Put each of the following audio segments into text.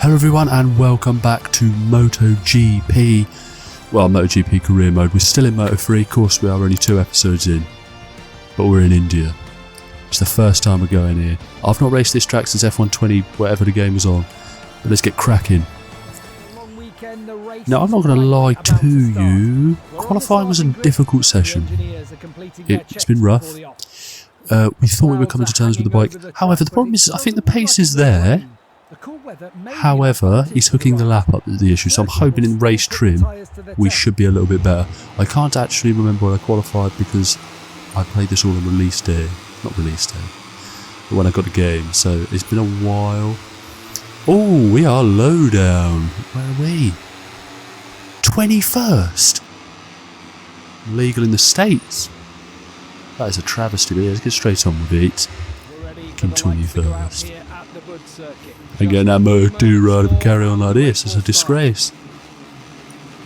Hello everyone and welcome back to MotoGP. Well, MotoGP career mode. We're still in Moto3, of course we are only 2 episodes in. But we're in India. It's the first time we're going here. I've not raced this track since F120, whatever the game was on. But let's get cracking. Now, I'm not going to lie to you. Qualifying was a difficult session. It's been rough. We thought we were coming to terms with the bike. However, the problem is, I think the pace is there. However, he's hooking the lap up is the issue, so I'm hoping in race trim we should be a little bit better. I can't actually remember when I qualified because I played this all on release day. Not release day, but when I got the game, so it's been a while. Oh, we are low down. Where are we? 21st. Legal in the States. That is a travesty, but yeah, let's get straight on with it. Come 21st. And getting that Moto2 ride and carry on like this is a disgrace.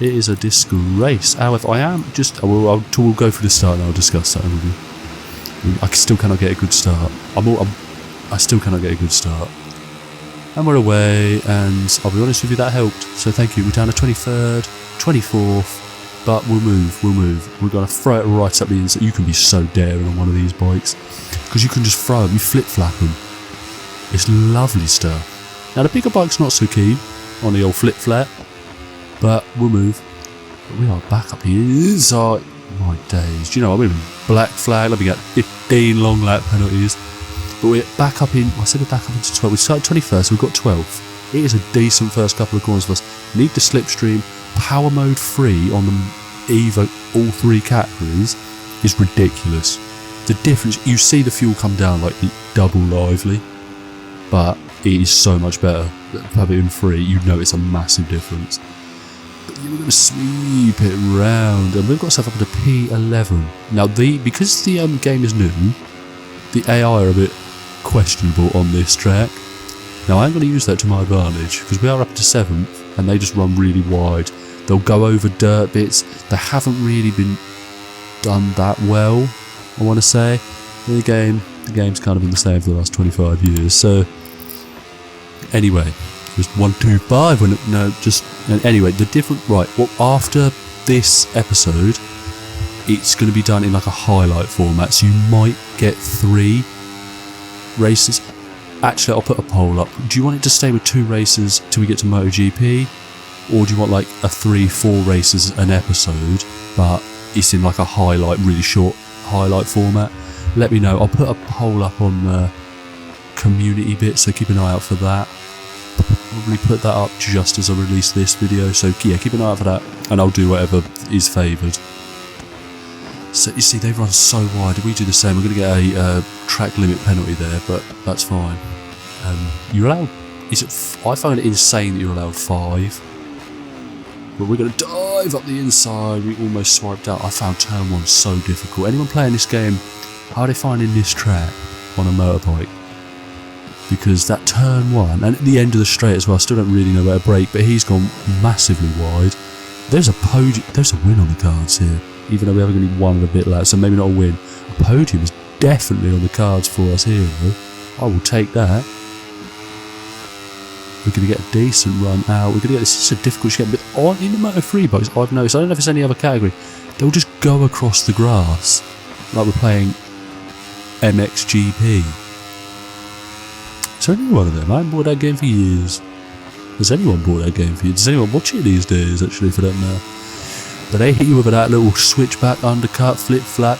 It is a disgrace. However, I am just... we'll go through the start and I'll discuss that with you. I still cannot get a good start. I still cannot get a good start. And we're away, and I'll be honest with you, that helped. So thank you. We're down to 23rd, 24th, but we'll move. We're going to throw it right up the inside. You can be so daring on one of these bikes, because you can just throw them, you flip-flap them. It's lovely stuff. Now the bigger bike's not so keen on the old flip-flap, but we'll move. But we are back up the inside. My days. Do you know, I'm in black flag. Let me get 15 long lap penalties. But we're back up in, I said we're back up into 12. We started 21st, so we've got 12th. It is a decent first couple of corners for us. Need the slipstream. Power mode 3 on the Evo, all 3 categories, is ridiculous. The difference, you see the fuel come down like double lively, but it is so much better. Have it in 3, you know it's a massive difference. But we're going to sweep it round, and we've got stuff up to P11. Now, because the game is new, the AI are a bit questionable on this track. Now I'm going to use that to my advantage because we are up to 7th and they just run really wide. They'll go over dirt bits. They haven't really been done that well, I want to say. The game's kind of been the same for the last 25 years. So anyway, just 125 when anyway, the different after this episode it's going to be done in like a highlight format, so you might get 3 races. Actually, I'll put a poll up. Do you want it to stay with 2 races till we get to MotoGP, or do you want like a 3-4 races an episode, but it's in like a highlight, really short highlight format? Let me know. I'll put a poll up on the community bit, so keep an eye out for that. Probably put that up just as I release this video, so yeah, keep an eye out for that, and I'll do whatever is favoured. So you see, they run so wide. We do the same. We're going to get a track limit penalty there, but that's fine. You're allowed. I find it insane that you're allowed 5. But we're going to dive up the inside. We almost swiped out. I found turn 1 so difficult. Anyone playing this game, how are they finding this track on a motorbike? Because that turn 1, and at the end of the straight as well, I still don't really know where to brake, but he's gone massively wide. There's a win on the cards here. Even though we haven't only won a bit late, so maybe not a win. A podium is definitely on the cards for us here, though. I will take that. We're going to get a decent run out. We're going to get this. It's a difficult to get, but in the Moto3 bikes, I've noticed, I don't know if it's any other category, they'll just go across the grass like we're playing MXGP. Is there any one of them? I haven't bought that game for years. Has anyone bought that game for years? Does anyone watch it these days, actually, for that matter? But they hit you with that little switchback, undercut, flip-flap.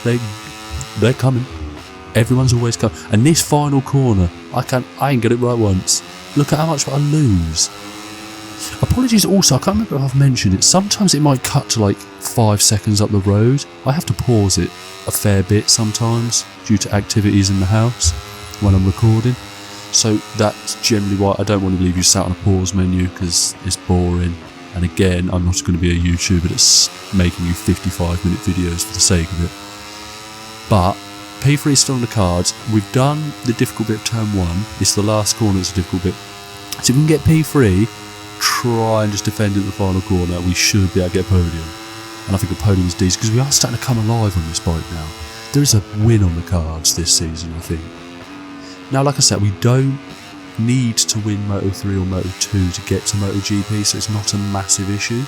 They're coming. Everyone's always coming. And this final corner, I ain't get it right once. Look at how much I lose. Apologies also, I can't remember if I've mentioned it. Sometimes it might cut to like 5 seconds up the road. I have to pause it a fair bit sometimes due to activities in the house when I'm recording. So that's generally why I don't want to leave you sat on a pause menu, because it's boring. And again, I'm not going to be a YouTuber that's making you 55-minute videos for the sake of it. But P3 is still on the cards. We've done the difficult bit of turn 1. It's the last corner that's a difficult bit. So if we can get P3, try and just defend it in the final corner, we should be able to get a podium. And I think a podium is decent, because we are starting to come alive on this bike now. There is a win on the cards this season, I think. Now, like I said, we don't need to win Moto3 or Moto2 to get to MotoGP, so it's not a massive issue.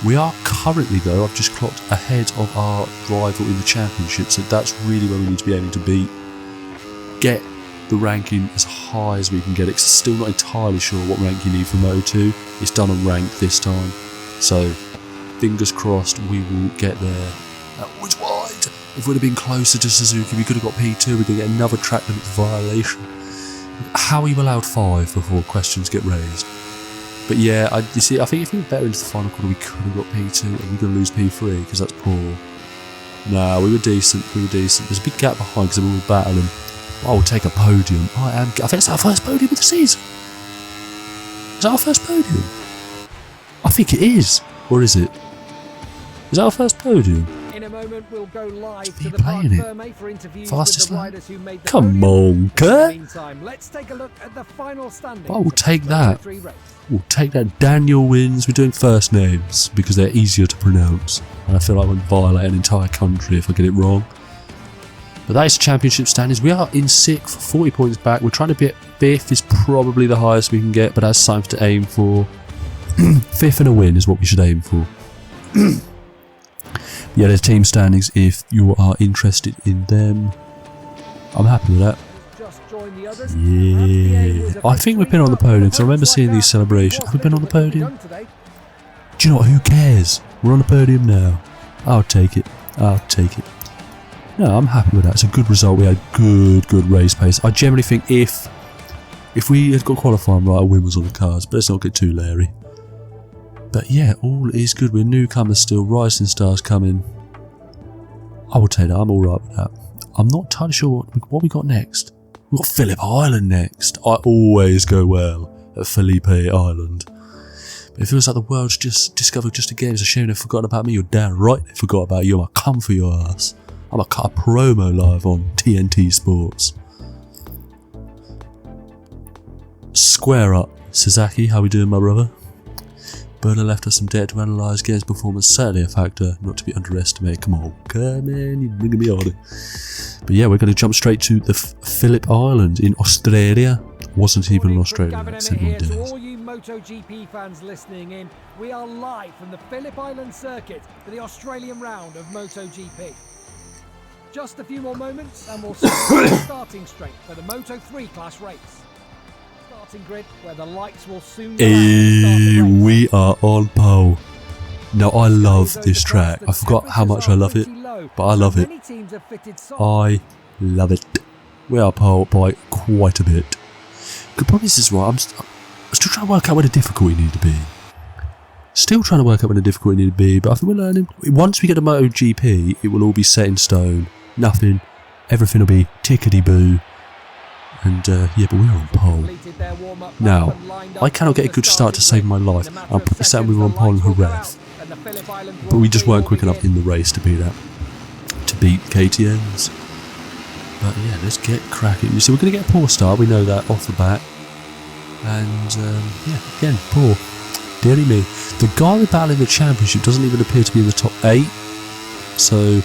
We are currently, though, I've just clocked ahead of our rival in the championship, so that's really where we need to be aiming to beat. Get the ranking as high as we can get it, because I'm still not entirely sure what rank you need for Moto2. It's done on rank this time, so fingers crossed we will get there. That was wide. If we'd have been closer to Suzuki, we could have got P2, we could get another track limits violation. How are you allowed 5 before questions get raised? But yeah, I think if we were better into the final quarter, we could have got P2 and we're going to lose P3 because that's poor. Nah, we were decent. There's a big gap behind because we were battling. I will take a podium. I think it's our first podium of the season. Is that our first podium? I think it is. Or is it? Is that our first podium? In a moment, we'll go live to the playing it. for interviews Fastest with the lap. riders who made the Come podium. on, Kurt. Meantime, let's take a look at the final standings. I will of take the that. Moto3 race. We'll take that. Daniel wins. We're doing first names because they're easier to pronounce. And I feel like I would violate an entire country if I get it wrong. But that is championship standings. We are in 6th, 40 points back. We're trying to be 5th is probably the highest we can get, but that's something to aim for. 5th and a win is what we should aim for. Yeah, there's team standings if you are interested in them. I'm happy with that. Yeah, I think we've been on the podium because I remember seeing these celebrations. Have we been on the podium? Do you know what? Who cares? We're on the podium now. I'll take it. No, I'm happy with that. It's a good result. We had good race pace. I generally think if we had got qualifying right, a win was on the cards, but let's not get too leery. But yeah, all is good. We're newcomers still. Rising stars coming. I will take that. I'm alright with that. I'm not entirely sure what we got next. We've got Phillip Island next. I always go well at Felipe Island. But it feels like the world's just discovered just again. It's a shame they've forgotten about me. You're damn right they forgot about you. I'm going to come for your ass. I'm going to cut a promo live on TNT Sports. Square up. Sasaki, how we doing, my brother? Berner left us some data to analyse. Game's performance certainly a factor, not to be underestimated. Come on, you're bringing me on. But yeah, we're going to jump straight to the Phillip Island in Australia. Wasn't even in Australia. To all you MotoGP fans listening in, we are live from the Phillip Island circuit for the Australian round of MotoGP. Just a few more moments and we'll start the starting straight for the Moto3 class race. Grid where the lights will soon we are on pole. Now I love this track. I forgot how much I love it, but I love it. I love it. We are pole by quite a bit. The problem is right, I'm still trying to work out where the difficulty need to be. But I think we're learning. Once we get a MotoGP, it will all be set in stone. Nothing. Everything will be tickety-boo. And yeah, but we're on pole. Now, I cannot get a good start to save my life. I'm pretty certain we were on pole in Jerez. But we just weren't quick enough in the race to beat that. To beat KTM's. But yeah, let's get cracking. You see, we're going to get a poor start, we know that off the bat. And yeah, again, poor. Dearly me. The guy we're battling in the championship doesn't even appear to be in the top 8. So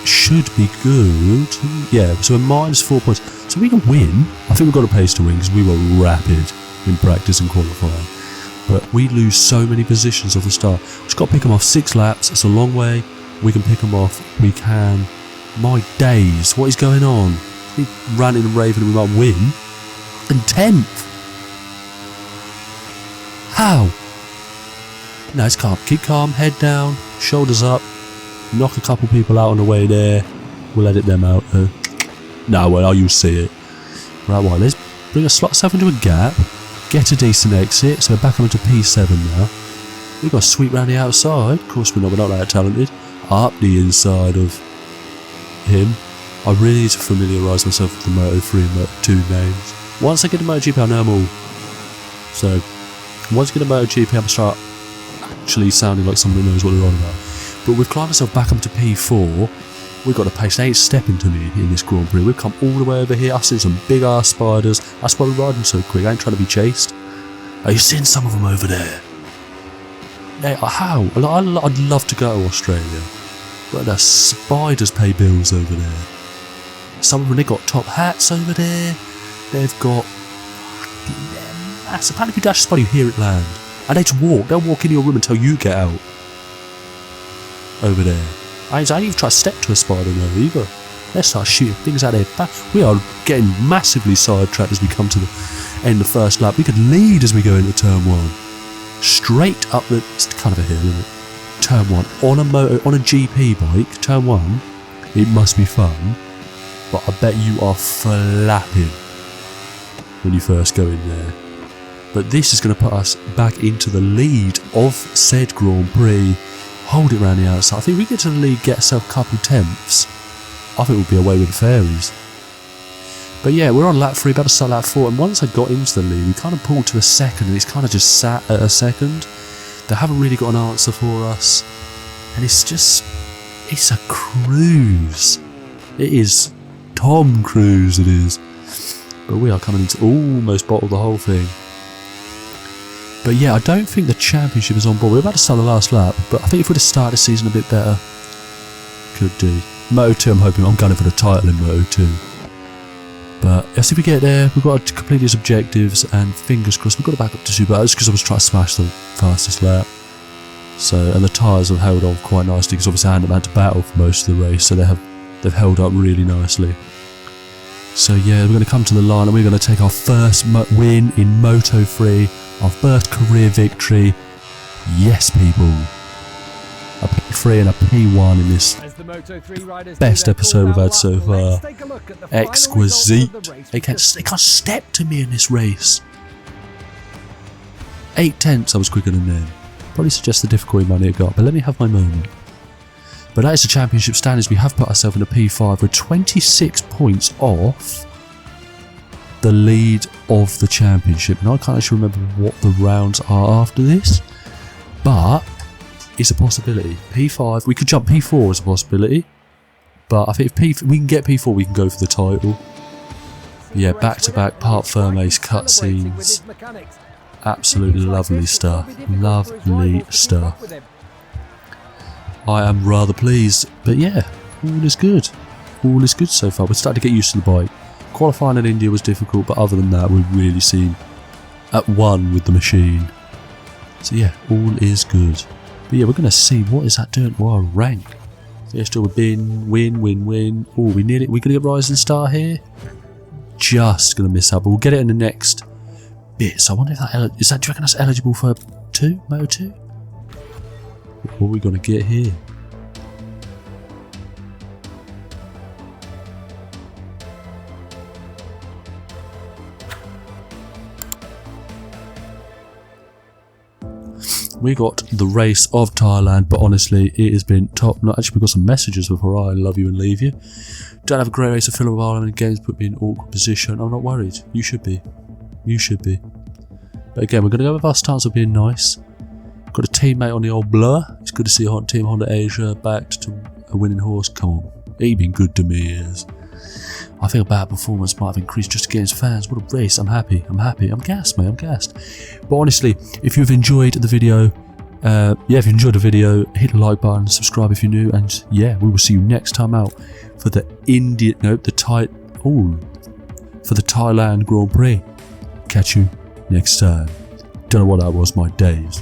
should be good. Yeah, so we're minus 4 points. So we can win. I think we've got a pace to win because we were rapid in practice and qualifying. But we lose so many positions off the start. We've just got to pick them off 6 laps. It's a long way. We can pick them off. We can. My days. What is going on? We ranting and raving and we might win. And 10th. How? No, it's calm. Keep calm. Head down. Shoulders up. Knock a couple people out on the way there. We'll edit them out. No, well, you'll see it. Right, well, let's bring ourselves into a gap. Get a decent exit. So we're back up into P7 now. We've got to sweep round the outside. Of course, we're not that talented. Up the inside of him. I really need to familiarise myself with the Moto3 and Moto2 names. Once I get a MotoGP, I know them all. So, once I get a MotoGP, I'm going to start actually sounding like someone who knows what they're on about. But we've climbed ourselves back up to P4. We've got a pace. They ain't stepping to me in this Grand Prix. We've come all the way over here. I've seen some big ass spiders. That's why we're riding so quick. I ain't trying to be chased. Are you seeing some of them over there? Yeah, how? I'd love to go to Australia. But the spiders pay bills over there. Some of them, they got top hats over there. They've got... They're massive. Apparently if you dash a spider, you hear it land. And they just walk. They'll walk into your room until you get out. Over there. I ain't even try to step to a spider now either. Let's start shooting things out there. We are getting massively sidetracked as we come to the end of the first lap. We could lead as we go into turn 1. Straight up the... It's kind of a hill, isn't it? Turn 1. On a GP bike, turn 1, it must be fun. But I bet you are flapping when you first go in there. But this is going to put us back into the lead of said Grand Prix. Hold it around the outside. I think we get to the lead, get ourselves a couple tenths. I think we'll be away with the fairies. But yeah, we're on lap 3, about to start lap 4, and once I got into the lead, we kind of pulled to a second, and it's kind of just sat at a second. They haven't really got an answer for us, and it's a cruise. It is Tom Cruise, it is. But we are coming into almost bottle the whole thing. But yeah, I don't think the championship is on board. We're about to start the last lap, but I think if we'd have started the season a bit better, could do. Moto2, I'm gunning for the title in Moto2. But let's see if we get there. We've got to complete these objectives, and fingers crossed we've got to back up to 2, but that's because I was trying to smash the fastest lap. So, and the tyres have held on quite nicely because obviously I hadn't had to battle for most of the race, so they've held up really nicely. So yeah, we're going to come to the line and we're going to take our first win in Moto3, our first career victory. Yes, people. A P3 and a P1 in this best episode we've had so far. Exquisite. They can't step to me in this race. 8 tenths I was quicker than them. Probably suggests the difficulty might need to go up, but let me have my moment. But that is the championship standings. We have put ourselves in a P5. We're 26 points off the lead of the championship. Now I can't actually remember what the rounds are after this, but it's a possibility. P5, we could jump P4 as a possibility, but I think if we can get P4, we can go for the title. Yeah, back-to-back part firm ace cutscenes. Absolutely lovely stuff. Lovely stuff. I am rather pleased, but yeah, all is good. All is good so far. We're starting to get used to the bike. Qualifying in India was difficult, but other than that, we've really seemed at one with the machine. So yeah, all is good. But yeah, we're going to see what is that doing to our rank. Yeah, still win. Oh, we're going to get Rising Star here. Just going to miss out, but we'll get it in the next bit. So I wonder if that, do you reckon that's eligible for Moto2? What are we going to get here? We got the race of Thailand, but honestly, it has been top notch. Actually, we've got some messages before I love you and leave you. Don't have a great race of Philip Ireland and games put me in an awkward position. I'm not worried. You should be. You should be. But again, we're going to go with our stance of being nice. Got a teammate on the old blur. It's good to see Team Honda Asia backed to a winning horse. Come on. He's been good to me, yes. I think a bad performance might have increased just against fans. What a race. I'm happy. I'm gassed, mate. I'm gassed. But honestly, if you've enjoyed the video, hit the like button, subscribe if you're new, and yeah, we will see you next time out for the Thailand Grand Prix. Catch you next time. Don't know what that was, my days.